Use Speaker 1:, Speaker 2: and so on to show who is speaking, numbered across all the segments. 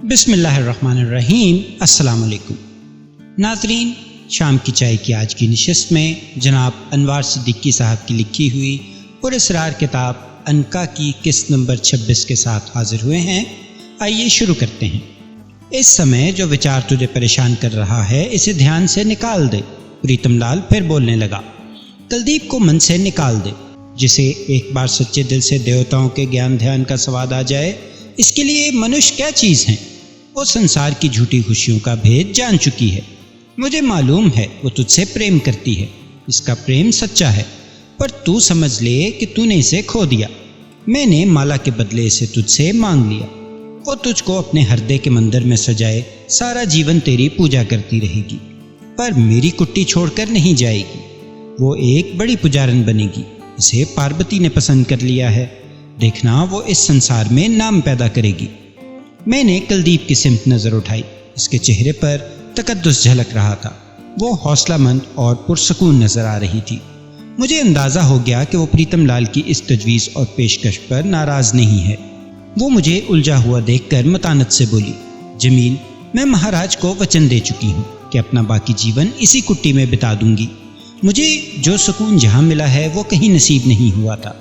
Speaker 1: بسم اللہ الرحمن الرحیم۔ السلام علیکم ناظرین، شام کی چائے کی آج کی نشست میں جناب انوار صدیقی صاحب کی لکھی ہوئی پراسرار کتاب عنقا کی قسط نمبر 26 کے ساتھ حاضر ہوئے ہیں۔ آئیے شروع کرتے ہیں۔ اس سمے جو وچار تجھے پریشان کر رہا ہے اسے دھیان سے نکال دے۔ پریتم لال پھر بولنے لگا۔ کلدیپ کو من سے نکال دے۔ جسے ایک بار سچے دل سے دیوتاؤں کے گیان دھیان کا سواد آ جائے، اس کے لیے منش کیا چیز ہیں؟ وہ سنسار کی جھوٹی خوشیوں کا بھید جان چکی ہے۔ مجھے معلوم ہے وہ تجھ سے پریم کرتی ہے، اس کا پریم سچا ہے، پر تو سمجھ لے کہ تو نے اسے کھو دیا۔ میں نے مالا کے بدلے اسے تجھ سے مانگ لیا۔ وہ تجھ کو اپنے ہردے کے مندر میں سجائے سارا جیون تیری پوجا کرتی رہے گی، پر میری کٹی چھوڑ کر نہیں جائے گی۔ وہ ایک بڑی پجارن بنے گی۔ اسے پاروتی نے پسند کر لیا ہے، دیکھنا وہ اس سنسار میں نام پیدا کرے گی۔ میں نے کلدیپ کی سمت نظر اٹھائی۔ اس کے چہرے پر تقدس جھلک رہا تھا۔ وہ حوصلہ مند اور پرسکون نظر آ رہی تھی۔ مجھے اندازہ ہو گیا کہ وہ پریتم لال کی اس تجویز اور پیشکش پر ناراض نہیں ہے۔ وہ مجھے الجھا ہوا دیکھ کر متانت سے بولی، جمیل، میں مہاراج کو وچن دے چکی ہوں کہ اپنا باقی جیون اسی کٹی میں بتا دوں گی۔ مجھے جو سکون جہاں ملا ہے وہ کہیں نصیب نہیں ہوا تھا۔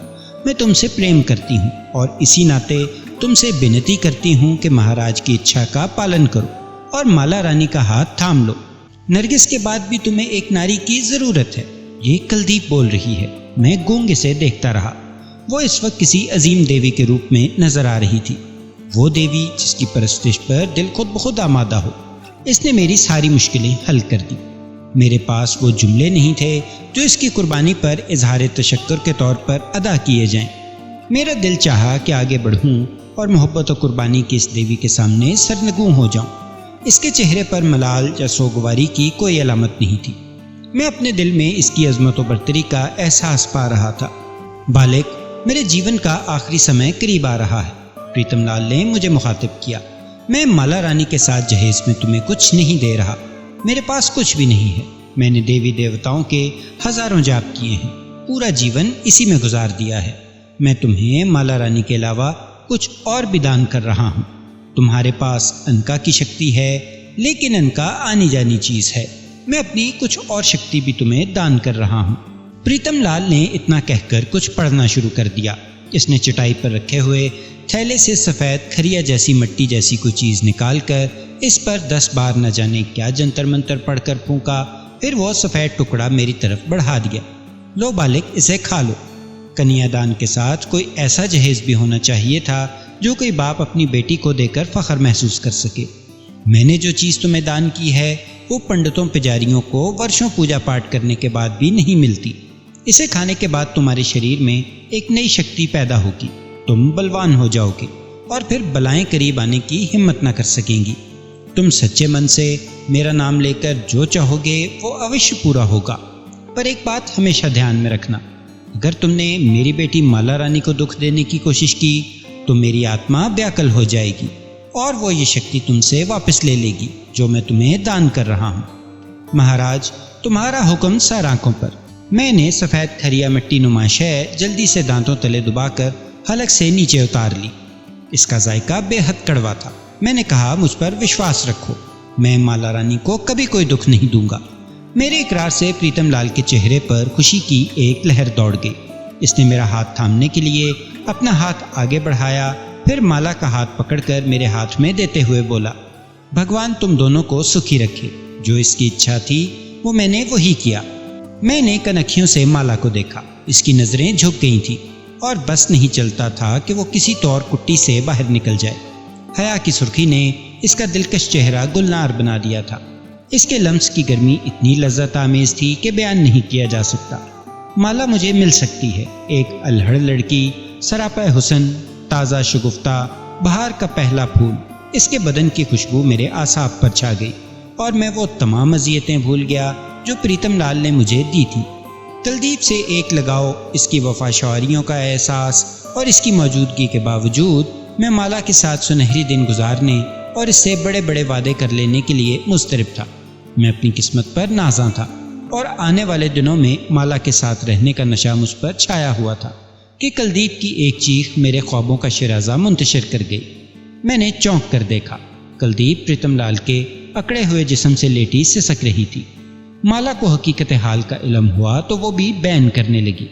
Speaker 1: میں تم سے پریم کرتی ہوں اور اسی ناطے تم سے بنتی کرتی ہوں کہ مہاراج کی اچھا کا پالن کرو اور مالا رانی کا ہاتھ تھام لو۔ نرگس کے بعد بھی تمہیں ایک ناری کی ضرورت ہے۔ یہ کلدیپ بول رہی ہے۔ میں گونگے سے دیکھتا رہا۔ وہ اس وقت کسی عظیم دیوی کے روپ میں نظر آ رہی تھی۔ وہ دیوی جس کی پرستش پر دل خود بخود آمادہ ہو۔ اس نے میری ساری مشکلیں حل کر دی۔ میرے پاس وہ جملے نہیں تھے جو اس کی قربانی پر اظہار تشکر کے طور پر ادا کیے جائیں۔ میرا دل چاہا کہ آگے بڑھوں اور محبت و قربانی کی اس دیوی کے سامنے سرنگوں ہو جاؤں۔ اس کے چہرے پر ملال یا سوگواری کی کوئی علامت نہیں تھی۔ میں اپنے دل میں اس کی عظمت و برتری کا احساس پا رہا تھا۔ بالک، میرے جیون کا آخری سمے قریب آ رہا ہے، پریتم لال نے مجھے مخاطب کیا۔ میں مالا رانی کے ساتھ جہیز میں تمہیں کچھ نہیں دے رہا۔ میرے پاس کچھ بھی نہیں ہے۔ میں نے دیوی دیوتاؤں کے ہزاروں جاپ کیے ہیں، پورا جیون اسی میں گزار دیا ہے۔ میں تمہیں مالا رانی کے علاوہ کچھ اور بھی دان کر رہا ہوں۔ تمہارے پاس عنقا کی شکتی ہے، لیکن عنقا آنی جانی چیز ہے۔ میں اپنی کچھ اور شکتی بھی تمہیں دان کر رہا ہوں۔ پریتم لال نے اتنا کہہ کر کچھ پڑھنا شروع کر دیا۔ اس نے چٹائی پر رکھے ہوئے تھیلے سے سفید کھریا جیسی مٹی جیسی کوئی چیز نکال کر اس پر 10 بار نہ جانے کیا جنتر منتر پڑھ کر پھونکا، پھر وہ سفید ٹکڑا میری طرف بڑھا دیا۔ لو بالک، اسے کھا لو۔ کنیا دان کے ساتھ کوئی ایسا جہیز بھی ہونا چاہیے تھا جو کوئی باپ اپنی بیٹی کو دے کر فخر محسوس کر سکے۔ میں نے جو چیز تمہیں دان کی ہے وہ پنڈتوں پجاریوں کو ورشوں پوجا پاٹ کرنے کے بعد بھی نہیں ملتی۔ اسے کھانے کے بعد تمہارے شریر میں ایک نئی شکتی پیدا ہوگی، تم بلوان ہو جاؤ گے اور پھر بلائیں قریب آنے کی ہمت نہ کر سکیں گی۔ تم سچے من سے میرا نام لے کر جو چاہو گے وہ اوشیہ پورا ہوگا، پر ایک بات ہمیشہ دھیان میں رکھنا، اگر تم نے میری بیٹی مالا رانی کو دکھ دینے کی کوشش کی تو میری آتما بیاکل ہو جائے گی اور وہ یہ شکتی تم سے واپس لے لے گی جو میں تمہیں دان کر رہا ہوں۔ مہاراج، تمہارا حکم سر آنکھوں پر۔ میں نے سفید کھریا مٹی نما شے جلدی سے دانتوں تلے دبا کر حلق سے نیچے اتار لی۔ اس کا ذائقہ بے حد کڑوا تھا۔ میں نے کہا، مجھ پر وشواس رکھو، میں مالا رانی کو کبھی کوئی دکھ نہیں دوں گا۔ میرے اقرار سے پریتم لال کے چہرے پر خوشی کی ایک لہر دوڑ گئی۔ اس نے میرا ہاتھ تھامنے کے لیے اپنا ہاتھ آگے بڑھایا، پھر مالا کا ہاتھ پکڑ کر میرے ہاتھ میں دیتے ہوئے بولا، بھگوان تم دونوں کو سکھی رکھے۔ جو اس کی اچھا تھی وہ میں نے وہی کیا۔ میں نے کنکھیوں سے مالا کو دیکھا۔ اس کی نظریں جھک گئی تھیں اور بس نہیں چلتا تھا کہ وہ کسی طور کٹی سے باہر نکل جائے۔ حیا کی سرخی نے اس کا دلکش چہرہ گلنار بنا دیا تھا۔ اس کے لمس کی گرمی اتنی لذت آمیز تھی کہ بیان نہیں کیا جا سکتا۔ مالا مجھے مل سکتی ہے، ایک الہڑ لڑکی، سراپا حسن، تازہ شگفتہ، بہار کا پہلا پھول۔ اس کے بدن کی خوشبو میرے اعصاب پر چھا گئی اور میں وہ تمام اذیتیں بھول گیا جو پریتم لال نے مجھے دی تھی۔ کلدیپ سے ایک لگاؤ، اس کی وفا شعاریوں کا احساس اور اس کی موجودگی کے باوجود میں مالا کے ساتھ سنہری دن گزارنے اور اس سے بڑے بڑے وعدے کر لینے کے لیے مضطرب تھا۔ میں اپنی قسمت پر نازاں تھا اور آنے والے دنوں میں مالا کے ساتھ رہنے کا نشہ مجھ پر چھایا ہوا تھا کہ کلدیپ کی ایک چیخ میرے خوابوں کا شیرازہ منتشر کر گئی۔ میں نے چونک کر دیکھا۔ کلدیپ پریتم لال کے اکڑے ہوئے جسم سے لیٹی سسک رہی تھی۔ مالا کو حقیقت حال کا علم ہوا تو وہ بھی بین کرنے لگی۔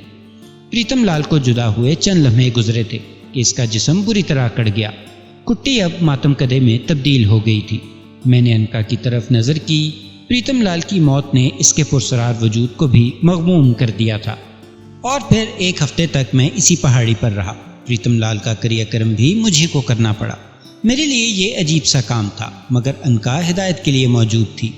Speaker 1: پریتم لال کو جدا ہوئے چند لمحے گزرے تھے کہ اس کا جسم بری طرح اکڑ گیا۔ کٹی اب ماتم کدے میں تبدیل ہو گئی تھی۔ میں نے انکا کی طرف نظر کی۔ پریتم لال کی موت نے اس کے پرسرار وجود کو بھی مغموم کر دیا تھا۔ اور پھر 1 ہفتے تک میں اسی پہاڑی پر رہا۔ پریتم لال کا کریہ کرم بھی مجھے کو کرنا پڑا۔ میرے لیے یہ عجیب سا کام تھا، مگر انکا ہدایت کے لیے موجود تھی۔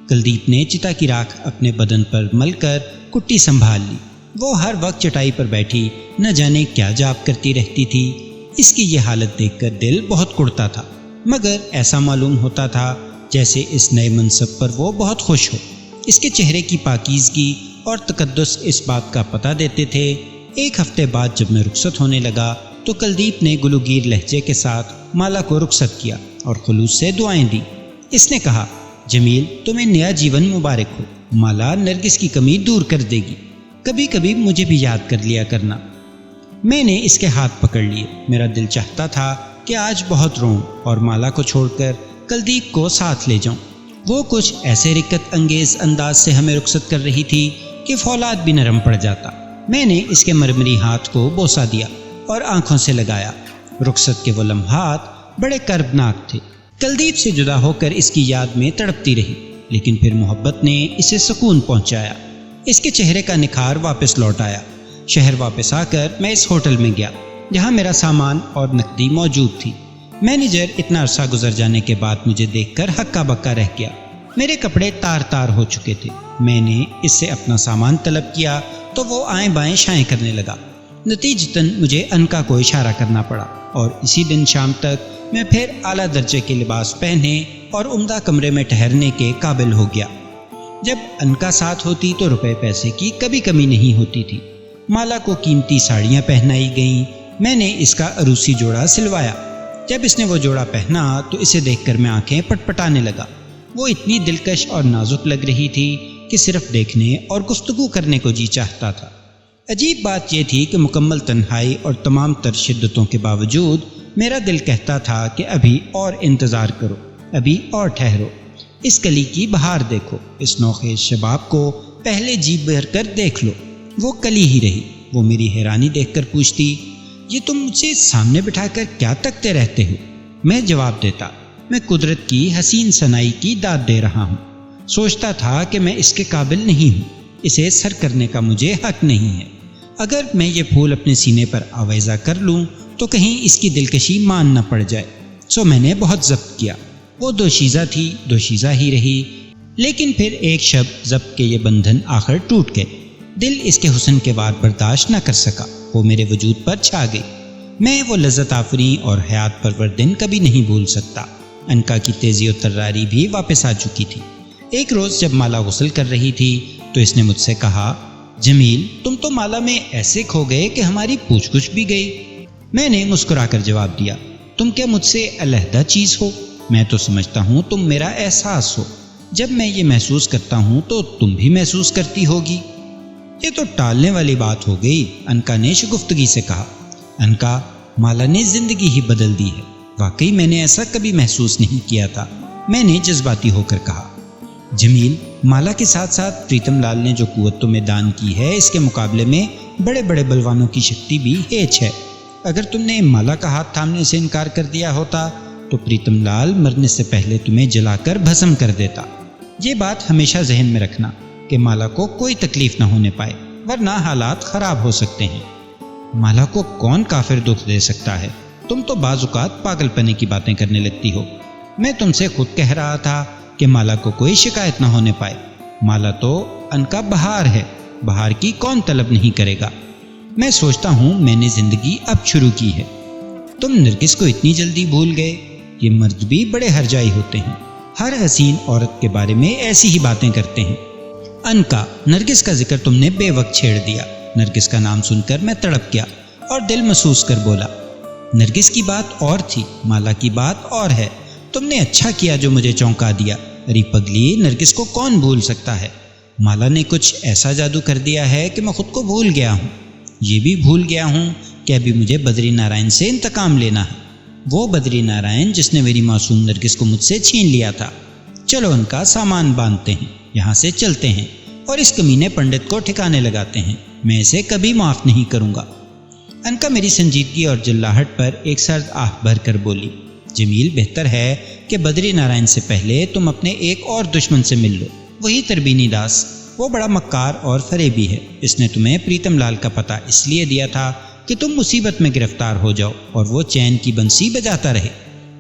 Speaker 1: کلدیپ نے چتا کی راکھ اپنے بدن پر مل کر کٹی سنبھال لی۔ وہ ہر وقت چٹائی پر بیٹھی نہ جانے کیا جاپ کرتی رہتی تھی۔ اس کی یہ حالت دیکھ کر دل بہت کڑتا تھا، مگر ایسا معلوم ہوتا تھا جیسے اس نئے منصب پر وہ بہت خوش ہو۔ اس کے چہرے کی پاکیزگی اور تقدس اس بات کا پتہ دیتے تھے۔ 1 ہفتے بعد جب میں رخصت ہونے لگا تو کلدیپ نے گلوگیر لہجے کے ساتھ مالا کو رخصت کیا اور خلوص سے دعائیں دی۔ اس نے کہا، جمیل تمہیں نیا جیون مبارک ہو۔ مالا نرگس کی کمی دور کر دے گی۔ کبھی کبھی مجھے بھی یاد کر لیا کرنا۔ میں نے اس کے ہاتھ پکڑ لیے۔ میرا دل چاہتا تھا کہ آج بہت روؤں اور مالا کو چھوڑ کر کلدیپ کو ساتھ لے جاؤں۔ وہ کچھ ایسے رکت انگیز انداز سے ہمیں رخصت کر رہی تھی کہ فولاد بھی نرم پڑ جاتا۔ میں نے اس کے مرمری ہاتھ کو بوسہ دیا اور آنکھوں سے لگایا۔ رخصت کے وہ لمحات بڑے کربناک تھے۔ کلدیپ سے جدا ہو کر اس کی یاد میں تڑپتی رہی، لیکن پھر محبت نے اسے سکون پہنچایا۔ اس کے چہرے کا نکھار واپس لوٹ آیا۔ شہر واپس آ کر میں اس ہوٹل میں گیا جہاں میرا سامان اور نقدی موجود تھی۔ مینیجر اتنا عرصہ گزر جانے کے بعد مجھے دیکھ کر ہکا بکا رہ گیا۔ میرے کپڑے تار تار ہو چکے تھے۔ میں نے اس سے اپنا سامان طلب کیا تو وہ آئیں بائیں شائیں کرنے لگا۔ نتیجتاً مجھے انکا کو اشارہ کرنا پڑا اور اسی دن شام تک میں پھر اعلیٰ درجے کے لباس پہنے اور عمدہ کمرے میں ٹھہرنے کے قابل ہو گیا۔ جب انکا ساتھ ہوتی تو روپے پیسے کی کبھی کمی نہیں ہوتی تھی۔ مالا کو قیمتی ساڑیاں پہنائی گئیں۔ میں نے اس کا عروسی جوڑا سلوایا۔ جب اس نے وہ جوڑا پہنا تو اسے دیکھ کر میں آنکھیں پٹ پٹانے لگا۔ وہ اتنی دلکش اور نازک لگ رہی تھی کہ صرف دیکھنے اور گفتگو کرنے کو جی چاہتا تھا۔ عجیب بات یہ تھی کہ مکمل تنہائی اور تمام تر شدتوں کے باوجود میرا دل کہتا تھا کہ ابھی اور انتظار کرو، ابھی اور ٹھہرو۔ اس کلی کی بہار دیکھو، اس نوخیز شباب کو پہلے جی بھر کر دیکھ لو۔ وہ کلی ہی رہی۔ وہ میری حیرانی دیکھ کر پوچھتی، یہ تم مجھے سامنے بٹھا کر کیا تکتے رہتے ہو؟ میں جواب دیتا، میں قدرت کی حسین صنائی کی داد دے رہا ہوں۔ سوچتا تھا کہ میں اس کے قابل نہیں ہوں، اسے سر کرنے کا مجھے حق نہیں ہے۔ اگر میں یہ پھول اپنے سینے پر آویزہ کر لوں تو کہیں اس کی دلکشی مان نہ پڑ جائے۔ سو میں نے بہت ضبط کیا۔ وہ دوشیزہ تھی، دوشیزہ ہی رہی، لیکن پھر ایک شب ضبط کے یہ بندھن آخر ٹوٹ گئے۔ دل اس کے حسن کے وار برداشت نہ کر سکا۔ وہ میرے وجود پر چھا گئی۔ میں وہ لذت آفریں اور حیات پرور دن کبھی نہیں بھول سکتا۔ انکا کی تیزی و تراری بھی واپس آ چکی تھی۔ ایک روز جب مالا غسل کر رہی تھی تو اس نے مجھ سے کہا، جمیل تم تو مالا میں ایسے کھو گئے کہ ہماری پوچھ گچھ بھی گئی۔ میں نے مسکرا کر جواب دیا، تم کیا مجھ سے علیحدہ چیز ہو؟ میں تو سمجھتا ہوں تم میرا احساس ہو۔ جب میں یہ محسوس کرتا ہوں تو تم بھی محسوس کرتی ہوگی۔ یہ تو ٹالنے والی بات ہو گئی، انکا نے شگفتگی سے کہا۔ انکا، مالا نے زندگی ہی بدل دی ہے۔ واقعی میں نے ایسا کبھی محسوس نہیں کیا تھا، میں نے جذباتی ہو کر کہا۔ جمیل، مالا کے ساتھ ساتھ پریتم لال نے جو قوت تمہیں دان کی ہے، اس کے مقابلے میں بڑے بڑے بلوانوں کی شکتی بھی ہیچ ہے۔ اگر تم نے مالا کا ہاتھ تھامنے سے انکار کر دیا ہوتا تو پریتم لال مرنے سے پہلے تمہیں جلا کر بھسم کر دیتا۔ یہ بات ہمیشہ ذہن میں رکھنا کہ مالا کو کوئی تکلیف نہ ہونے پائے، ورنہ حالات خراب ہو سکتے ہیں۔ مالا کو کون کافر دکھ دے سکتا ہے؟ تم تو بعض اوقات پاگل پنے کی باتیں کرنے لگتی ہو۔ میں تم سے خود کہہ رہا تھا کہ مالا کو کوئی شکایت نہ ہونے پائے۔ مالا تو انکا بہار ہے، بہار کی کون طلب نہیں کرے گا؟ میں سوچتا ہوں میں نے زندگی اب شروع کی ہے۔ تم نرگس کو اتنی جلدی بھول گئے؟ یہ مرد بھی بڑے ہرجائی ہوتے ہیں، ہر حسین عورت کے بارے میں ایسی ہی باتیں کرتے ہیں۔ انکا، نرگس کا ذکر تم نے بے وقت چھیڑ دیا۔ نرگس کا نام سن کر میں تڑپ گیا اور دل محسوس کر بولا، نرگس کی بات اور تھی، مالا کی بات اور ہے۔ تم نے اچھا کیا جو مجھے چونکا دیا۔ ارے پگلی، نرگس کو کون بھول سکتا ہے؟ مالا نے کچھ ایسا جادو کر دیا ہے کہ میں خود کو بھول گیا ہوں۔ یہ بھی بھول گیا ہوں کہ ابھی مجھے بدری نارائن سے انتقام لینا ہے۔ وہ بدری نارائن جس نے میری معصوم نرگس کو مجھ سے چھین لیا تھا۔ چلو ان کا سامان باندھتے ہیں، یہاں سے چلتے ہیں اور اس کمینے پنڈت کو ٹھکانے لگاتے ہیں، میں اسے کبھی معاف نہیں کروں گا۔ انکا میری سنجیدگی اور جلاہٹ پر ایک سرد آہ بھر کر بولی، جمیل بہتر ہے کہ بدری نارائن سے پہلے تم اپنے ایک اور دشمن سے مل لو، وہی تربینی داس۔ وہ بڑا مکار اور فریبی ہے، اس نے تمہیں پریتم لال کا پتہ اس لیے دیا تھا کہ تم مصیبت میں گرفتار ہو جاؤ اور وہ چین کی بنسی بجاتا رہے۔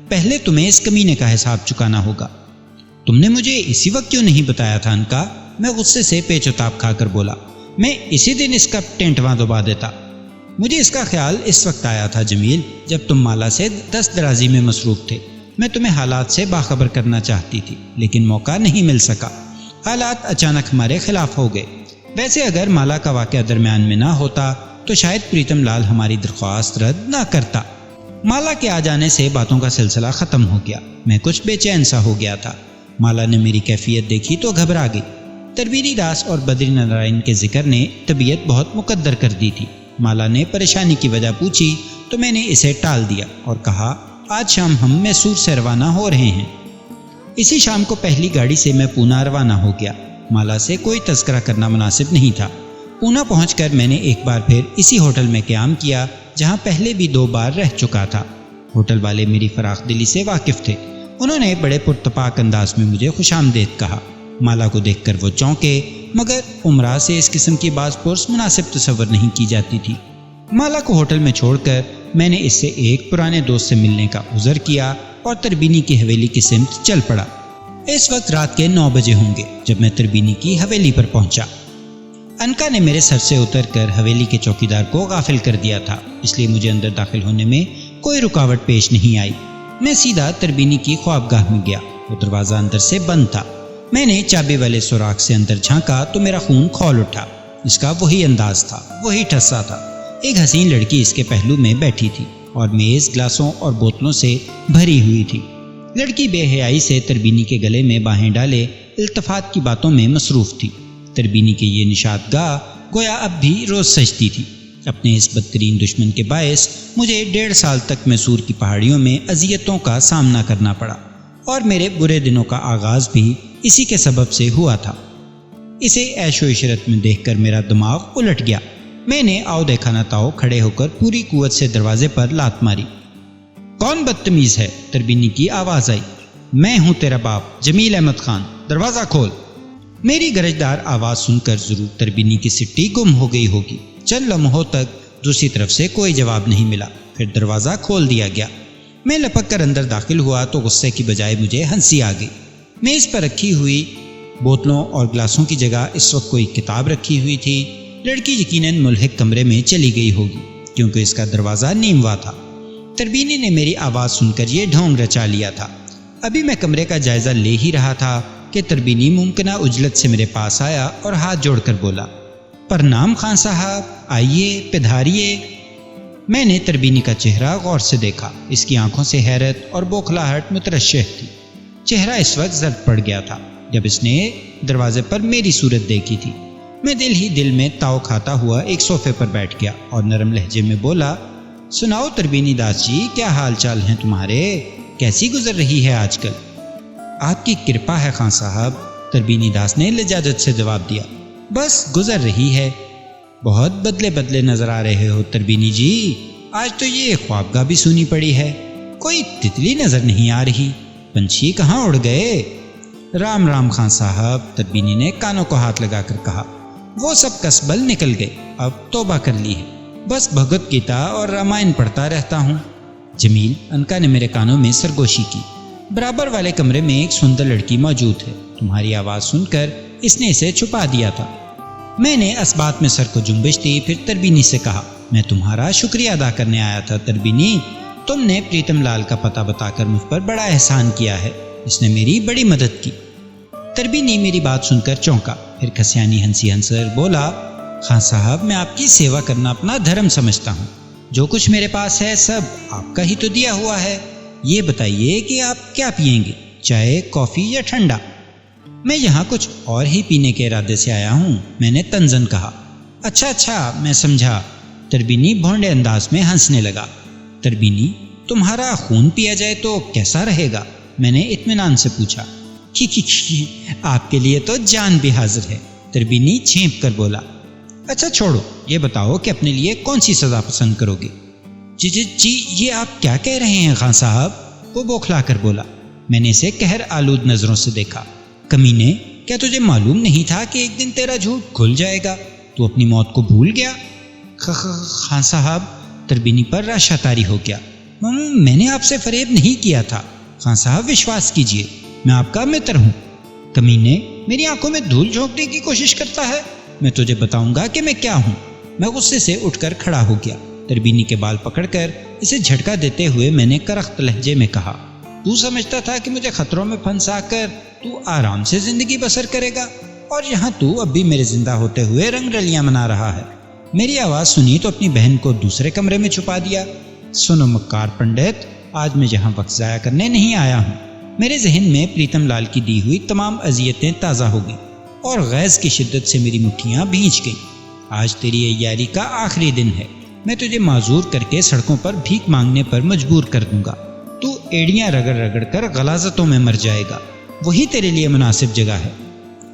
Speaker 1: پہلے تمہیں اس کمینے کا حساب چکانا ہوگا۔ تم نے مجھے اسی وقت کیوں نہیں بتایا تھا انکا؟ میں غصے سے پیچ و تاب کھا کر بولا، میں اسی دن اس کا ٹینٹواں دبا دیتا۔ مجھے اس کا خیال اس وقت آیا تھا جمیل جب تم مالا سے دست درازی میں مصروف تھے۔ میں تمہیں حالات سے باخبر کرنا چاہتی تھی لیکن موقع نہیں مل سکا، حالات اچانک ہمارے خلاف ہو گئے۔ ویسے اگر مالا کا واقعہ درمیان میں نہ ہوتا تو شاید پریتم لال ہماری درخواست رد نہ کرتا۔ مالا کے آ جانے سے باتوں کا سلسلہ ختم ہو گیا۔ میں کچھ بے چین سا ہو گیا تھا۔ مالا نے میری کیفیت دیکھی تو گھبرا گئی۔ تربینی داس اور بدری نارائن کے ذکر نے طبیعت بہت مقدر کر دی تھی۔ مالا نے پریشانی کی وجہ پوچھی تو میں نے اسے ٹال دیا اور کہا، آج شام ہم میسور سے روانہ ہو رہے ہیں۔ اسی شام کو پہلی گاڑی سے میں پونا روانہ ہو گیا۔ مالا سے کوئی تذکرہ کرنا مناسب نہیں تھا۔ پونا پہنچ کر میں نے ایک بار پھر اسی ہوٹل میں قیام کیا جہاں پہلے بھی 2 بار رہ چکا تھا۔ ہوٹل والے میری فراخ دلی سے واقف تھے۔ انہوں نے بڑے پرتپاک انداز میں مجھے خوش آمدید کہا۔ مالا کو دیکھ کر وہ چونکے، مگر عمرہ سے اس قسم کی باز پرس مناسب تصور نہیں کی جاتی تھی۔ مالا کو ہوٹل میں چھوڑ کر میں نے اس سے ایک پرانے دوست سے ملنے کا عذر کیا اور تربینی کی حویلی کی سمت چل پڑا۔ اس وقت رات کے 9 بجے ہوں گے جب میں تربینی کی حویلی پر پہنچا۔ انکا نے میرے سر سے اتر کر حویلی کے چوکیدار کو غافل کر دیا تھا، اس لیے مجھے اندر داخل ہونے میں کوئی رکاوٹ پیش نہیں آئی۔ میں سیدھا تربینی کی خوابگاہ میں گیا۔ وہ دروازہ اندر سے بند تھا۔ میں نے چابی والے سوراخ سے اندر جھانکا تو میرا خون کھول اٹھا۔ اس کا وہی انداز تھا، وہی ٹھسا تھا۔ ایک حسین لڑکی اس کے پہلو میں بیٹھی تھی اور میز گلاسوں اور بوتلوں سے بھری ہوئی تھی۔ لڑکی بے حیائی سے تربینی کے گلے میں باہیں ڈالے التفات کی باتوں میں مصروف تھی۔ تربینی کے یہ نشاط گاہ گویا اب بھی روز سجتی تھی۔ اپنے اس بدترین دشمن کے باعث مجھے 1.5 سال تک میسور کی پہاڑیوں میں اذیتوں کا سامنا کرنا پڑا اور میرے برے دنوں کا آغاز بھی اسی کے سبب سے ہوا تھا۔ اسے عیش و عشرت میں دیکھ کر میرا دماغ الٹ گیا۔ میں نے آؤ دیکھا نہ تاؤ کھڑے ہو کر پوری قوت سے دروازے پر لات ماری۔ کون بدتمیز ہے؟ تربینی کی آواز آئی۔ میں ہوں تیرا باپ جمیل احمد خان، دروازہ کھول۔ میری گرجدار آواز سن کر ضرور تربینی کی سٹی گم ہو گئی ہوگی۔ چند لمحوں تک دوسری طرف سے کوئی جواب نہیں ملا، پھر دروازہ کھول دیا گیا۔ میں لپک کر اندر داخل ہوا تو غصے کی بجائے مجھے ہنسی آ گئی۔ میز پر رکھی ہوئی بوتلوں اور گلاسوں کی جگہ اس وقت کوئی کتاب رکھی ہوئی تھی۔ لڑکی یقیناً ملحق کمرے میں چلی گئی ہوگی کیونکہ اس کا دروازہ نیموا تھا۔ تربینی نے میری آواز سن کر یہ ڈھونگ رچا لیا تھا۔ ابھی میں کمرے کا جائزہ لے ہی رہا تھا کہ تربینی ممکنہ عجلت سے میرے پاس آیا اور ہاتھ جوڑ کر بولا، پرنام خان صاحب، آئیے پدھاریے۔ میں نے تربینی کا چہرہ غور سے دیکھا۔ اس کی آنکھوں سے حیرت اور بوکھلاہٹ مترشح تھی۔ چہرہ اس وقت زرد پڑ گیا تھا جب اس نے دروازے پر میری صورت دیکھی تھی۔ میں دل ہی دل میں تاؤ کھاتا ہوا ایک صوفے پر بیٹھ گیا اور نرم لہجے میں بولا، سناؤ تربینی داس جی، کیا حال چال ہیں تمہارے؟ کیسی گزر رہی ہے آج کل؟ آپ کی کرپا ہے خان صاحب، تربینی داس نے لجاجت سے جواب دیا۔ بس گزر رہی ہے۔ بہت بدلے بدلے نظر آ رہے ہو تربینی جی، آج تو یہ خوابگاہ بھی سونی پڑی ہے، کوئی تتلی نظر نہیں آ رہی، پنچھی کہاں اڑ گئے؟ رام رام خان صاحب، تربینی نے کانوں کو ہاتھ لگا کر کہا، وہ سب کسبل نکل گئے، اب توبہ کر لی ہے، بس بھگوت گیتا اور رامائن پڑھتا رہتا ہوں۔ جمیل، انکا نے میرے کانوں میں سرگوشی کی، برابر والے کمرے میں ایک سندر لڑکی موجود ہے، تمہاری آواز سن کر اس نے اسے چھپا دیا تھا۔ میں نے اس بات میں سر کو جنبش دی، پھر تربینی سے کہا، میں تمہارا شکریہ ادا کرنے آیا تھا تربینی، تم نے پریتم لال کا پتہ بتا کر مجھ پر بڑا احسان کیا ہے، اس نے میری بڑی مدد کی۔ تربینی میری بات سن کر چونکا، پھر کھسیانی ہنسی ہنسر بولا، خان صاحب، میں آپ کی سیوا کرنا اپنا دھرم سمجھتا ہوں، جو کچھ میرے پاس ہے سب آپ کا ہی تو دیا ہوا ہے، یہ بتائیے کہ آپ کیا پئیں گے، چائے، کافی یا ٹھنڈا؟ میں یہاں کچھ اور ہی پینے کے ارادے سے آیا ہوں، میں نے تنزن کہا۔ اچھا میں سمجھا۔ تربینی بھونڈے انداز میں ہنسنے لگا۔ تربینی، تمہارا خون پیا جائے تو کیسا رہے گا؟ میں نے اطمینان سے پوچھا۔ آپ کے لیے تو جان بھی حاضر ہے، تربینی چھینپ کر بولا۔ اچھا چھوڑو، یہ بتاؤ کہ اپنے لیے کون سی سزا پسند کرو گے؟ جی یہ آپ کیا کہہ رہے ہیں خان صاحب؟ وہ بوکھلا کر بولا۔ میں نے اسے قہر آلود نظروں سے دیکھا۔ کمینے، کیا تجھے معلوم نہیں تھا کہ ایک دن تیرا جھوٹ کھل جائے گا؟ تو اپنی موت کو بھول گیا؟ خان صاحب، تربینی پر راشا طاری ہو گیا۔ میں نے آپ سے فریب نہیں کیا تھا خان صاحب، وشواس کیجئے، میں آپ کا متر ہوں۔ کمینے، میری آنکھوں میں دھول جھونکنے کی کوشش کرتا ہے؟ میں تجھے بتاؤں گا کہ میں کیا ہوں۔ میں غصے سے اٹھ کر کھڑا ہو گیا۔ تربینی کے بال پکڑ کر اسے جھٹکا دیتے ہوئے میں نے کرخت لہجے میں کہا، تو سمجھتا تھا کہ مجھے خطروں میں پھنسا کر تو آرام سے زندگی بسر کرے گا، اور یہاں تو اب بھی میرے زندہ ہوتے ہوئے رنگ رلیاں منا رہا ہے۔ میری آواز سنی تو اپنی بہن کو دوسرے کمرے میں چھپا دیا۔ سنو مکار پنڈت، آج میں جہاں وقت ضائع کرنے نہیں آیا ہوں۔ میرے ذہن میں پریتم لال کی دی ہوئی تمام اذیتیں تازہ ہو گئیں اور غیظ کی شدت سے میری مٹھیاں بھیج گئیں۔ آج تیری عیاری کا آخری دن ہے۔ میں تجھے معذور کر کے سڑکوں پر بھیک مانگنے پر مجبور کر دوں گا۔ تو ایڑیاں رگڑ رگڑ کر غلاظتوں میں مر جائے گا، وہی تیرے لیے مناسب جگہ ہے۔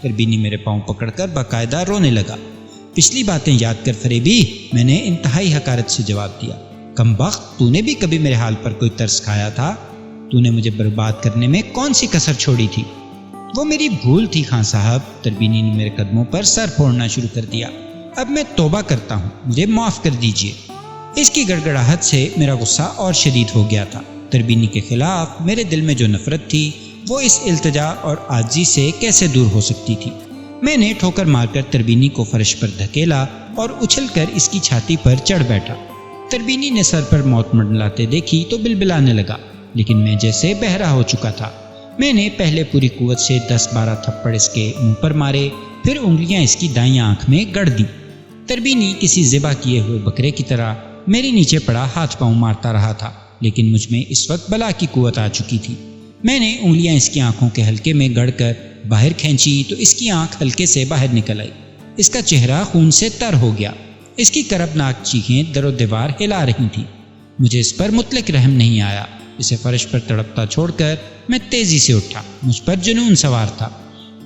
Speaker 1: تربینی میرے پاؤں پکڑ کر باقاعدہ رونے لگا۔ پچھلی باتیں یاد کر فریبی، میں نے انتہائی حقارت سے جواب دیا۔ کم بخت، تو نے بھی کبھی میرے حال پر کوئی ترس کھایا تھا؟ تو نے مجھے برباد کرنے میں کون سی کسر چھوڑی تھی؟ وہ میری بھول تھی خان صاحب۔ تربینی نے میرے قدموں پر سر پھوڑنا شروع کر دیا۔ اب میں توبہ کرتا ہوں، مجھے معاف کر دیجیے۔ اس کی گڑگڑاہٹ سے میرا غصہ اور شدید ہو گیا تھا۔ تربینی کے خلاف میرے دل میں جو نفرت تھی وہ اس التجا اور عاجزی سے کیسے دور ہو سکتی تھی؟ میں نے ٹھوکر مار کر تربینی کو فرش پر دھکیلا اور اچھل کر اس کی چھاتی پر چڑھ بیٹھا۔ تربینی نے سر پر موت منڈلاتے دیکھی تو بلبلانے لگا، لیکن میں جیسے بہرا ہو چکا تھا۔ میں نے پہلے پوری قوت سے 10-12 تھپڑ اس کے منہ پر مارے، پھر انگلیاں اس کی دائیں آنکھ میں گڑ دیں۔ تربینی کسی ذبح کیے ہوئے بکرے کی طرح میرے نیچے پڑا ہاتھ پاؤں مارتا رہا تھا، لیکن مجھ میں اس وقت بلا کی قوت آ چکی تھی۔ میں نے انگلیاں اس کی آنکھوں کے حلقے میں گڑ کر باہر کھینچی تو اس کی آنکھ حلقے سے باہر نکل آئی۔ اس کا چہرہ خون سے تر ہو گیا۔ اس کی کربناک چیخیں در و دیوار ہلا رہی تھیں۔ مجھے اس پر مطلق رحم نہیں آیا۔ اسے فرش پر تڑپتا چھوڑ کر میں تیزی سے اٹھا۔ مجھ پر جنون سوار تھا۔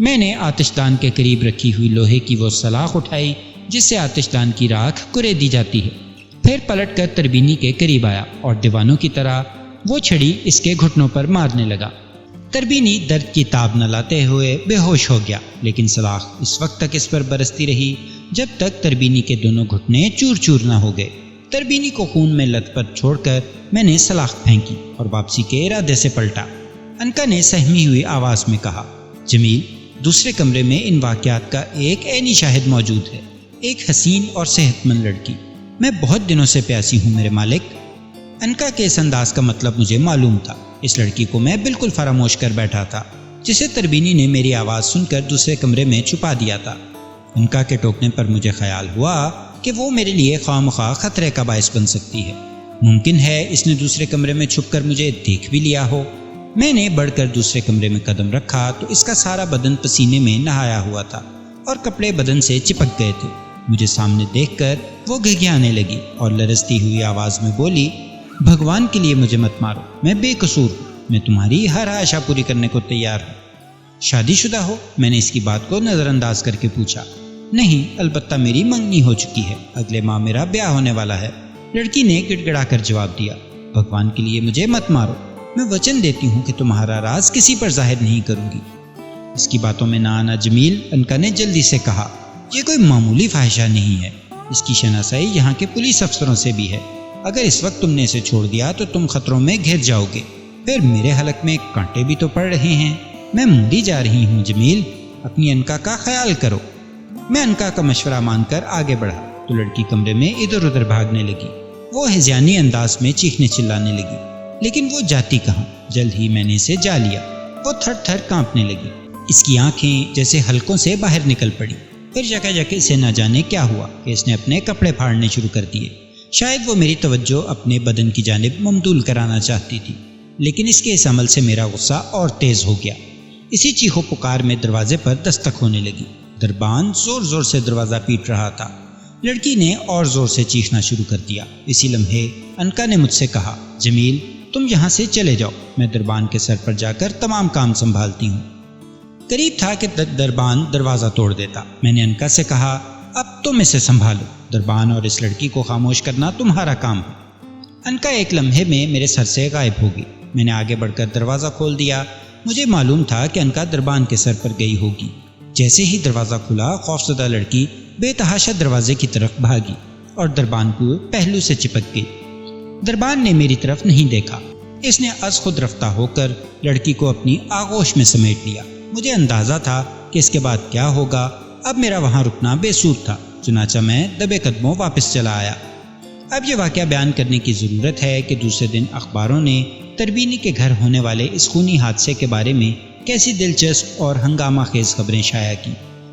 Speaker 1: میں نے آتش دان کے قریب رکھی ہوئی لوہے کی وہ سلاخ اٹھائی جس سے آتش دان کی راکھ کرے دی جاتی ہے، پھر پلٹ کر تربینی کے قریب آیا اور دیوانوں کی طرح وہ چھڑی اس کے گھٹنوں پر مارنے لگا۔ تربینی درد کی تاب نہ لاتے ہوئے بے ہوش ہو گیا، لیکن سلاخ اس وقت تک اس پر برستی رہی جب تک تربینی کے دونوں گھٹنے چور چور نہ ہو گئے۔ تربینی کو خون میں لت پت چھوڑ کر میں نے سلاخ پھینکی اور واپسی کے ارادے سے پلٹا۔ انکا نے سہمی ہوئی آواز میں کہا، جمیل، دوسرے کمرے میں ان واقعات کا ایک عینی شاہد موجود ہے، ایک حسین اور صحت مند لڑکی۔ میں بہت دنوں سے پیاسی ہوں میرے مالک۔ انکا کے اس انداز کا مطلب مجھے معلوم تھا۔ اس لڑکی کو میں بالکل فراموش کر بیٹھا تھا جسے تربینی نے میری آواز سن کر دوسرے کمرے میں چھپا دیا تھا۔ انکا کے ٹوکنے پر مجھے خیال ہوا کہ وہ میرے لیے خواہ مخواہ خطرے کا باعث بن سکتی ہے۔ ممکن ہے اس نے دوسرے کمرے میں چھپ کر مجھے دیکھ بھی لیا ہو۔ میں نے بڑھ کر دوسرے کمرے میں قدم رکھا تو اس کا سارا بدن پسینے میں نہایا ہوا تھا اور کپڑے بدن سے چپک گئے تھے۔ مجھے سامنے دیکھ کر وہ گھگھیانے لگی اور لرزتی ہوئی آواز میں بولی، بھگوان کے لیے مجھے مت مارو، میں بے قصور ہوں، میں تمہاری ہر آشا پوری کرنے کو تیار ہوں۔ شادی شدہ ہو؟ میں نے اس کی بات کو نظر انداز کر کے پوچھا۔ نہیں، البتہ میری منگنی ہو چکی ہے، اگلے ماہ میرا بیاہ ہونے والا ہے، لڑکی نے گڑ گڑا کر جواب دیا۔ بھگوان کے لیے مجھے مت مارو، میں وچن دیتی ہوں کہ تمہارا راز کسی پر ظاہر نہیں کروں گی۔ اس کی باتوں میں نہ آنا جمیل، انکا نے جلدی سے کہا، یہ کوئی معمولی فاحشہ نہیں ہے، اس کی شناسائی یہاں کے پولیس افسروں سے بھی ہے۔ اگر اس وقت تم نے اسے چھوڑ دیا تو تم خطروں میں گھر جاؤ گے، پھر میرے حلق میں کانٹے بھی تو پڑ رہے ہیں۔ میں مری جا رہی ہوں جمیل، اپنی انکا کا خیال کرو۔ میں انکا کا مشورہ مان کر آگے بڑھا تو لڑکی کمرے میں ادھر ادھر بھاگنے لگی۔ وہ ہذیانی انداز میں چیخنے چلانے لگی، لیکن وہ جاتی کہاں؟ جلد ہی میں نے اسے جا لیا۔ وہ تھر تھر کانپنے لگی، اس کی آنکھیں جیسے حلقوں سے باہر نکل پڑی۔ پھر جگہ جگہ اسے نہ جانے کیا ہوا کہ اس نے اپنے کپڑے پھاڑنے شروع کر دیے۔ شاید وہ میری توجہ اپنے بدن کی جانب ممدول کرانا چاہتی تھی، لیکن اس کے اس عمل سے میرا غصہ اور تیز ہو گیا۔ اسی چیخو پکار میں دروازے پر دستک ہونے لگی۔ دربان زور زور سے دروازہ پیٹ رہا تھا۔ لڑکی نے اور زور سے چیخنا شروع کر دیا۔ اسی لمحے انکا نے مجھ سے کہا، جمیل تم یہاں سے چلے جاؤ، میں دربان کے سر پر جا کر تمام کام سنبھالتی ہوں۔ قریب تھا کہ دربان دروازہ توڑ دیتا۔ میں نے انکا سے کہا، اب تم اسے سنبھالو، دربان اور اس لڑکی کو خاموش کرنا تمہارا کام ہے۔ انکا ایک لمحے میں میرے سر سے غائب ہو گئی۔ میں نے آگے بڑھ کر دروازہ کھول دیا۔ مجھے معلوم تھا کہ انکا دربان کے سر پر گئی ہوگی۔ جیسے ہی دروازہ کھلا، خوفزدہ لڑکی بے تحاشا دروازے کی طرف بھاگی اور دربان کو پہلو سے چپک گئی۔ دربان نے میری طرف نہیں دیکھا۔ اس نے از خود رفتہ ہو کر لڑکی کو اپنی آغوش میں سمیٹ لیا۔ مجھے اندازہ تھا کہ اس کے بعد کیا ہوگا۔ اب میرا وہاں رکنا بے سود تھا، چنانچہ میں دبے قدموں واپس چلا آیا۔ اب یہ واقعہ بیان کرنے کی ضرورت ہے کہ دوسرے دن اخباروں نے تربینی کے گھر ہونے والے اس خونی حادثے کے بارے میں کیسی دلچسپ اور ہنگامہ خیز خبریں شائع کی۔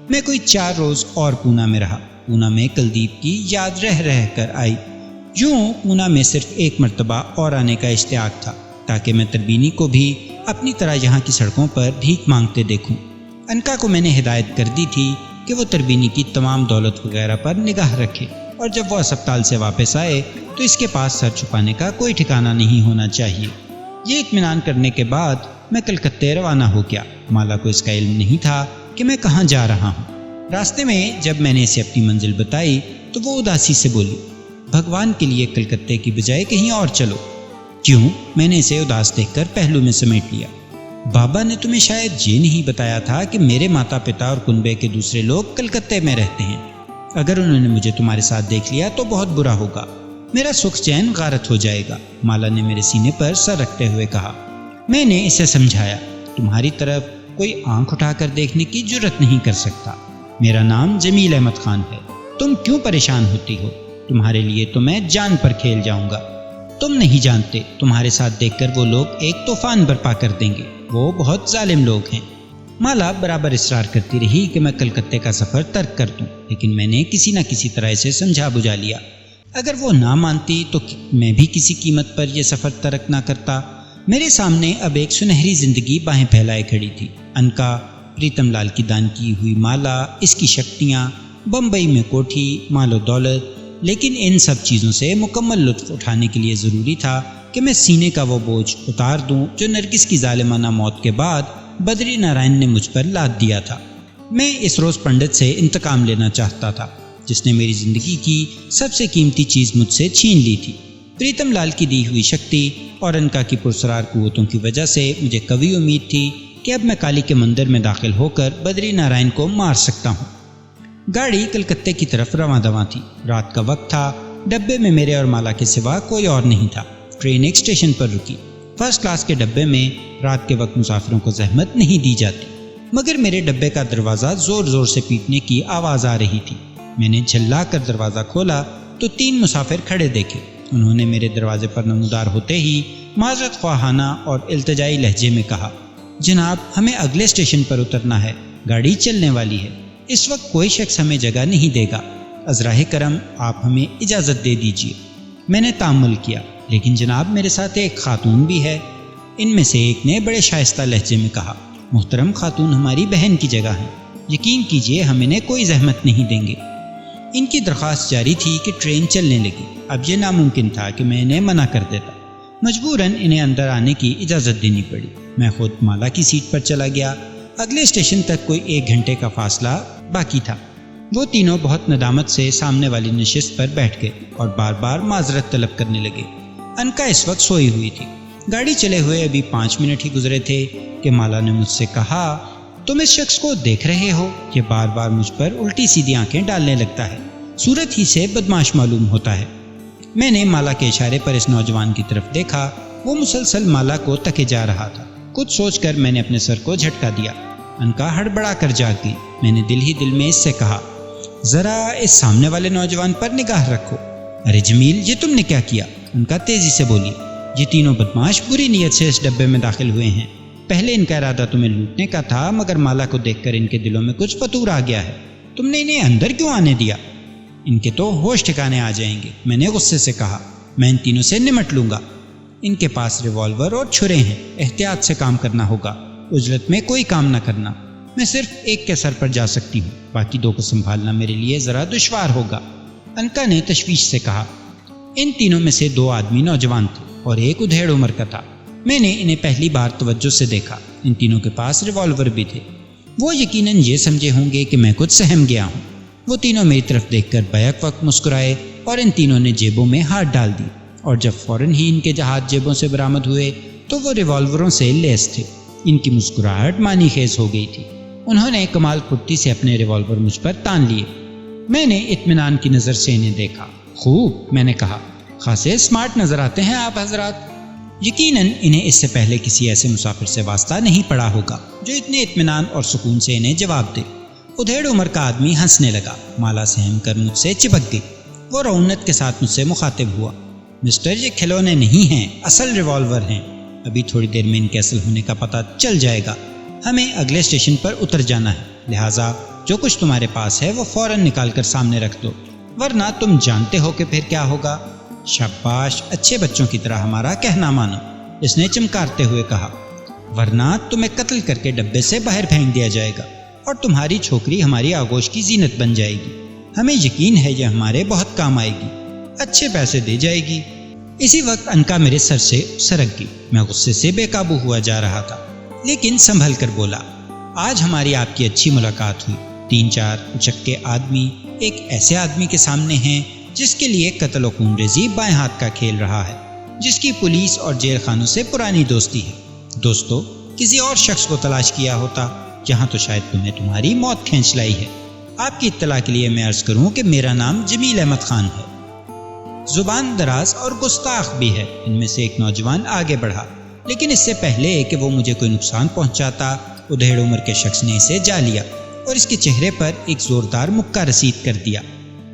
Speaker 1: میں کوئی 4 روز اور پونا میں رہا۔ پونا میں کلدیپ کی یاد رہ کر آئی۔ یوں پونا میں صرف ایک مرتبہ اور آنے کا اشتیاق تھا تاکہ میں تربینی کو بھی اپنی طرح یہاں کی سڑکوں پر بھیک مانگتے دیکھوں۔ انکا کو میں نے ہدایت کر دی تھی کہ وہ تربینی کی تمام دولت وغیرہ پر نگاہ رکھے، اور جب وہ اسپتال سے واپس آئے تو اس کے پاس سر چھپانے کا کوئی ٹھکانہ نہیں ہونا چاہیے۔ یہ اطمینان کرنے کے بعد میں کلکتے روانہ ہو گیا۔ مالا کو اس کا علم نہیں تھا کہ میں کہاں جا رہا ہوں۔ راستے میں جب میں نے اسے اپنی منزل بتائی تو وہ اداسی سے بولی، بھگوان کے لیے کلکتے کی بجائے کہیں اور چلو۔ کیوں؟ میں نے اسے اداس دیکھ کر پہلو میں سمیٹ لیا۔ بابا نے تمہیں شاید یہ نہیں بتایا تھا کہ میرے ماتا پتا اور کنبے کے دوسرے لوگ کلکتے میں رہتے ہیں۔ اگر انہوں نے مجھے تمہارے ساتھ دیکھ لیا تو بہت برا ہوگا، میرا سکھ چین غارت ہو جائے گا، مالا نے میرے سینے پر سر رکھتے ہوئے کہا۔ میں نے اسے سمجھایا، تمہاری طرف کوئی آنکھ اٹھا کر دیکھنے کی جرت نہیں کر سکتا۔ میرا نام جمیل احمد خان ہے، تم کیوں پریشان ہوتی ہو؟ تمہارے لیے تو میں جان پر کھیل جاؤں گا۔ تم نہیں جانتے، تمہارے ساتھ دیکھ کر وہ لوگ ایک طوفان برپا کر دیں گے، وہ بہت ظالم لوگ ہیں۔ مالا برابر اصرار کرتی رہی کہ میں کلکتے کا سفر ترک کر دوں، لیکن میں نے کسی نہ کسی طرح اسے سمجھا بجھا لیا۔ اگر وہ نہ مانتی تو میں بھی کسی قیمت پر یہ سفر ترک نہ کرتا۔ میرے سامنے اب ایک سنہری زندگی باہیں پھیلائے کھڑی تھی۔ انکا، پریتم لال کی دان کی ہوئی مالا، اس کی شکتیاں، بمبئی میں کوٹھی، مال و دولت، لیکن ان سب چیزوں سے مکمل لطف اٹھانے کے لیے ضروری تھا کہ میں سینے کا وہ بوجھ اتار دوں جو نرگس کی ظالمانہ موت کے بعد بدری نارائن نے مجھ پر لاد دیا تھا۔ میں اس روز پنڈت سے انتقام لینا چاہتا تھا جس نے میری زندگی کی سب سے قیمتی چیز مجھ سے چھین لی تھی۔ پریتم لال کی دی ہوئی شکتی اور انکا کی پرسرار قوتوں کی وجہ سے مجھے قوی امید تھی کہ اب میں کالی کے مندر میں داخل ہو کر بدری نارائن کو مار سکتا ہوں۔ گاڑی کلکتے کی طرف رواں دواں تھی۔ رات کا وقت تھا۔ ڈبے میں میرے اور مالا کے سوا کوئی اور نہیں تھا۔ ٹرین ایک اسٹیشن پر رکی۔ فرسٹ کلاس کے ڈبے میں رات کے وقت مسافروں کو زحمت نہیں دی جاتی، مگر میرے ڈبے کا دروازہ زور زور سے پیٹنے کی آواز آ رہی تھی۔ میں نے جھلا کر دروازہ کھولا تو 3 مسافر کھڑے دیکھے۔ انہوں نے میرے دروازے پر نمودار ہوتے ہی معذرت خواہانہ اور التجائی لہجے میں کہا، جناب ہمیں اگلے اسٹیشن پر اترنا ہے، گاڑی چلنے والی ہے، اس وقت کوئی شخص ہمیں جگہ نہیں دے گا، ازراہ کرم آپ ہمیں اجازت دے دیجیے۔ میں نے تامل کیا، لیکن جناب میرے ساتھ ایک خاتون بھی ہے۔ ان میں سے ایک نے بڑے شائستہ لہجے میں کہا، محترم خاتون ہماری بہن کی جگہ ہے، یقین کیجیے ہم انہیں کوئی زحمت نہیں دیں گے۔ ان کی درخواست جاری تھی کہ ٹرین چلنے لگی۔ اب یہ ناممکن تھا کہ میں انہیں منع کر دیتا، مجبوراً انہیں اندر آنے کی اجازت دینی پڑی۔ میں خود مالا کی سیٹ پر چلا گیا۔ اگلے اسٹیشن تک کوئی 1 گھنٹے کا فاصلہ باقی تھا۔ وہ تینوں بہت ندامت سے سامنے والی نشست پر بیٹھ گئے اور بار بار معذرت طلب کرنے لگے۔ انکا اس وقت سوئی ہوئی تھی۔ گاڑی چلے ہوئے ابھی 5 منٹ ہی گزرے تھے کہ مالا نے مجھ سے کہا، تم اس شخص کو دیکھ رہے ہو؟ یہ بار بار مجھ پر الٹی سیدھی آنکھیں ڈالنے لگتا ہے، صورت ہی سے بدماش معلوم ہوتا ہے۔ میں نے مالا کے اشارے پر اس نوجوان کی طرف دیکھا۔ وہ مسلسل مالا کو تکے جا رہا تھا۔ کچھ سوچ کر میں نے اپنے سر کو جھٹکا دیا۔ انکا ہڑبڑا کر جاگ گئی۔ میں نے دل ہی دل میں اس سے کہا، ذرا اس سامنے والے نوجوان پر نگاہ رکھو۔ ارے جمیل، یہ تم نے کیا کیا؟ انکا تیزی سے بولی، یہ تینوں بدماش بری نیت سے اس ڈبے میں داخل ہوئے ہیں۔ پہلے ان کا ارادہ تمہیں لوٹنے کا تھا، مگر مالا کو دیکھ کر ان کے دلوں میں کچھ فتور آ گیا ہے۔ تم نے انہیں اندر کیوں آنے دیا؟ ان کے تو ہوش ٹھکانے آ جائیں گے، میں نے غصے سے کہا۔ میں ان تینوں سے نمٹ لوں گا۔ ان کے پاس ریوالور اور چھرے ہیں، احتیاط سے کام کرنا ہوگا، اجلت میں کوئی کام نہ کرنا۔ میں صرف ایک کے سر پر جا سکتی ہوں، باقی 2 کو سنبھالنا میرے لیے ذرا دشوار ہوگا۔ انکا نے تشویش سے کہا۔ ان تینوں میں سے 2 آدمی نوجوان تھے اور ایک ادھیڑ عمر کا تھا۔ میں نے انہیں پہلی بار توجہ سے دیکھا۔ ان تینوں کے پاس ریوالور بھی تھے۔ وہ یقیناً یہ سمجھے ہوں گے کہ میں کچھ سہم گیا ہوں۔ وہ تینوں میری طرف دیکھ کر بیک وقت مسکرائے اور ان تینوں نے جیبوں میں ہاتھ ڈال دی، اور جب فوراً ہی ان کے ہاتھ جیبوں سے برآمد ہوئے تو وہ ریوالوروں سے لیس تھے۔ ان کی مسکراہٹ معنی خیز ہو گئی تھی۔ انہوں نے کمال پھرتی سے اپنے ریوالور مجھ پر تان لیے۔ میں نے اطمینان کی نظر سے انہیں دیکھا۔ خوب، میں نے کہا، خاصے اسمارٹ نظر آتے ہیں آپ حضرات۔ یقیناً انہیں اس سے پہلے کسی ایسے مسافر سے واسطہ نہیں پڑا ہوگا جو اتنے اطمینان اور سکون سے انہیں جواب دے۔ ادھیڑ عمر کا آدمی ہنسنے لگا۔ مالا سہم کر مجھ سے چپک گئی۔ وہ رعونت کے ساتھ مجھ سے مخاطب ہوا۔ مسٹر، یہ کھلونے نہیں ہیں، اصل ریوالور ہیں۔ ابھی تھوڑی دیر میں ان کے اصل ہونے کا پتہ چل جائے گا۔ ہمیں اگلے اسٹیشن پر اتر جانا ہے، لہٰذا جو کچھ تمہارے پاس ہے وہ فوراً نکال کر سامنے رکھ دو، ورنہ تم جانتے ہو کہ پھر کیا ہوگا۔ شاباش، اچھے بچوں کی طرح ہمارا کہنا مانو، اس نے چمکارتے ہوئے کہا، ورنہ تمہیں قتل کر کے ڈبے سے باہر پھینک دیا جائے گا اور تمہاری چھوکری ہماری آغوش کی زینت بن جائے گی۔ ہمیں یقین ہے یہ ہمارے بہت کام آئے گی، اچھے پیسے دے جائے گی۔ اسی وقت انکا میرے سر سے سرک گئی۔ میں غصے سے بے قابو ہوا جا رہا تھا، لیکن سنبھل کر بولا، آج ہماری آپ کی اچھی ملاقات ہوئی۔ 3-4 اچکے آدمی ایک ایسے آدمی کے سامنے ہیں جس کے لیے قتل و خون ریزی بائیں ہاتھ کا کھیل رہا ہے، جس کی پولیس اور جیل خانوں سے پرانی دوستی ہے۔ دوستو، کسی اور شخص کو تلاش کیا ہوتا، یہاں تو شاید تمہیں تمہاری موت کھینچ لائی ہے۔ آپ کی اطلاع کے لیے میں عرض کروں کہ میرا نام جمیل احمد خان ہے۔ زبان دراز اور گستاخ بھی ہے، ان میں سے ایک نوجوان آگے بڑھا، لیکن اس سے پہلے کہ وہ مجھے کوئی نقصان پہنچاتا، ادھیڑ عمر کے شخص نے اسے جا لیا اور اس کے چہرے پر ایک زوردار مکہ رسید کر دیا۔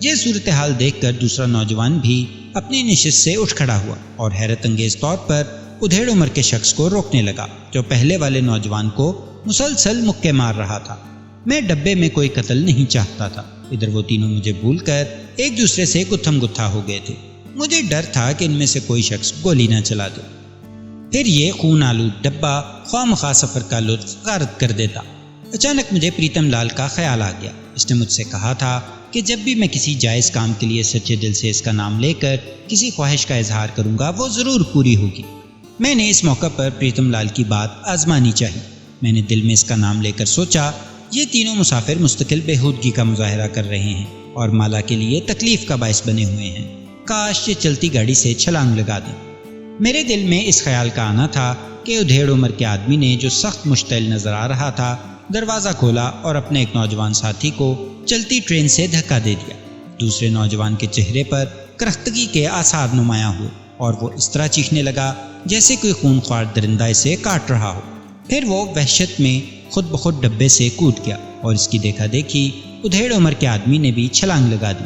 Speaker 1: یہ صورتحال دیکھ کر دوسرا نوجوان بھی اپنی نشست سے اٹھ کھڑا ہوا اور حیرت انگیز طور پر ادھیڑ عمر کے شخص کو روکنے لگا جو پہلے والے نوجوان کو مسلسل مکے مار رہا تھا۔ میں ڈبے میں کوئی قتل نہیں چاہتا تھا۔ ادھر وہ تینوں مجھے بھول کر ایک دوسرے سے گتھم گتھا ہو گئے تھے۔ مجھے ڈر تھا کہ ان میں سے کوئی شخص گولی نہ چلا دے، پھر یہ خون آلود ڈبہ خواہ مخواہ سفر کا لطف غارت کر دیتا۔ اچانک مجھے پریتم لال کا خیال آ گیا۔ اس نے مجھ سے کہا تھا کہ جب بھی میں کسی جائز کام کے لیے سچے دل سے اس کا نام لے کر کسی خواہش کا اظہار کروں گا وہ ضرور پوری ہوگی۔ میں نے اس موقع پر پریتم لال کی بات آزمانی چاہی۔ میں نے دل میں اس کا نام لے کر سوچا، یہ تینوں مسافر مستقل بےہودگی کا مظاہرہ کر رہے ہیں اور مالا کے لیے تکلیف کا باعث بنے ہوئے ہیں۔ کاش یہ چلتی گاڑی سے چھلانگ لگا دیں۔ میرے دل میں اس خیال کا آنا تھا کہ ادھیڑ عمر کے آدمی نے جو سخت مشتعل نظر آ رہا تھا دروازہ کھولا اور اپنے ایک نوجوان ساتھی کو چلتی ٹرین سے دھکا دے دیا۔ دوسرے نوجوان کے چہرے پر کرختگی کے آثار نمایاں ہوئے اور وہ اس طرح چیخنے لگا جیسے کوئی خونخوار درندہ اسے کاٹ رہا ہو۔ پھر وہ وحشت میں خود بخود ڈبے سے کود گیا اور اس کی دیکھا دیکھی ادھیڑ عمر کے آدمی نے بھی چھلانگ لگا دی۔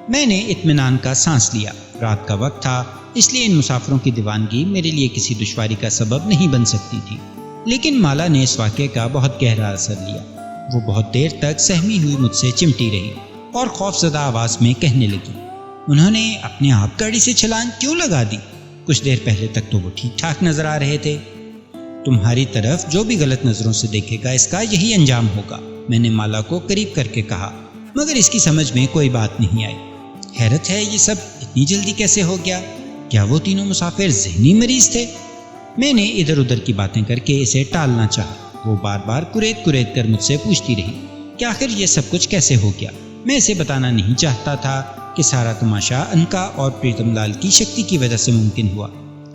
Speaker 1: میں نے اطمینان کا سانس لیا۔ رات کا وقت تھا، اس لیے ان مسافروں کی دیوانگی میرے لیے کسی دشواری کا سبب نہیں بن سکتی تھی، لیکن مالا نے اس واقعے کا بہت گہرا اثر لیا۔ وہ بہت دیر تک سہمی ہوئی مجھ سے چمٹی رہی اور خوفزدہ آواز میں کہنے لگی، انہوں نے اپنے آپ گاڑی سے چھلانگ کیوں لگا دی؟ کچھ دیر پہلے تک تو وہ ٹھیک ٹھاک نظر آ رہے تھے۔ تمہاری طرف جو بھی غلط نظروں سے دیکھے گا اس کا یہی انجام ہوگا، میں نے مالا کو قریب کر کے کہا، مگر اس کی سمجھ میں کوئی بات نہیں آئی۔ حیرت ہے یہ سب اتنی جلدی کیسے ہو گیا؟ کیا وہ تینوں مسافر ذہنی مریض تھے؟ میں نے ادھر ادھر کی باتیں کر کے اسے ٹالنا چاہا۔ وہ بار بار کریت کریت کر مجھ سے پوچھتی رہی کہ آخر یہ سب کچھ کیسے ہو گیا۔ میں اسے بتانا نہیں چاہتا تھا کہ سارا تماشا انکا اور پریتم لال کی شکتی کی وجہ سے ممکن ہوا۔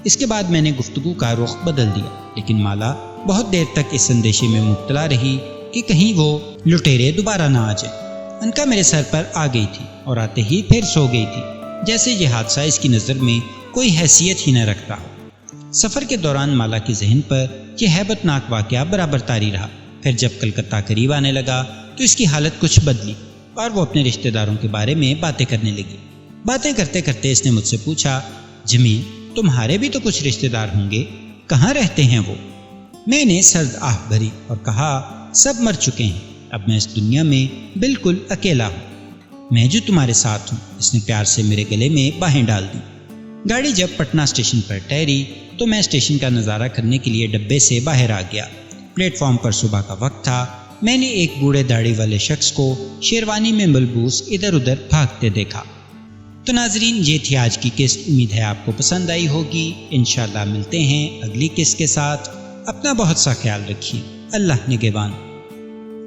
Speaker 1: اس کے بعد میں نے گفتگو کا رخ بدل دیا، لیکن مالا بہت دیر تک اس اندیشے میں مبتلا رہی کہ کہیں وہ لٹیرے دوبارہ نہ آ جائے۔ انکا میرے سر پر آ گئی تھی اور آتے ہی پھر سو گئی تھی، جیسے یہ حادثہ اس کی نظر میں کوئی حیثیت ہی نہ رکھتا۔ سفر کے دوران مالا کے ذہن پر یہ ہیبت ناک واقعہ برابر طاری رہا۔ پھر جب کلکتہ قریب آنے لگا تو اس کی حالت کچھ بدلی اور وہ اپنے رشتہ داروں کے بارے میں باتیں کرنے لگی۔ باتیں کرتے کرتے اس نے مجھ سے پوچھا، جمیل تمہارے بھی تو کچھ رشتہ دار ہوں گے، کہاں رہتے ہیں وہ؟ میں نے سرد آہ بھری اور کہا، سب مر چکے ہیں، اب میں اس دنیا میں بالکل اکیلا ہوں۔ میں جو تمہارے ساتھ ہوں۔ اس نے پیار سے میرے گلے میں باہیں ڈال دی۔ گاڑی جب پٹنہ اسٹیشن پر ٹھہری تو میں اسٹیشن کا نظارہ کرنے کے لیے ڈبے سے باہر آ گیا۔ پلیٹ فارم پر صبح کا وقت تھا۔ میں نے ایک بوڑھے داڑھی والے شخص کو شیروانی میں ملبوس ادھر ادھر بھاگتے دیکھا۔ تو ناظرین یہ تھی آج کی قسط، امید ہے آپ کو پسند آئی ہوگی۔ انشاءاللہ ملتے ہیں اگلی قسط کے ساتھ۔ اپنا بہت سا خیال رکھیے، اللہ نگہبان۔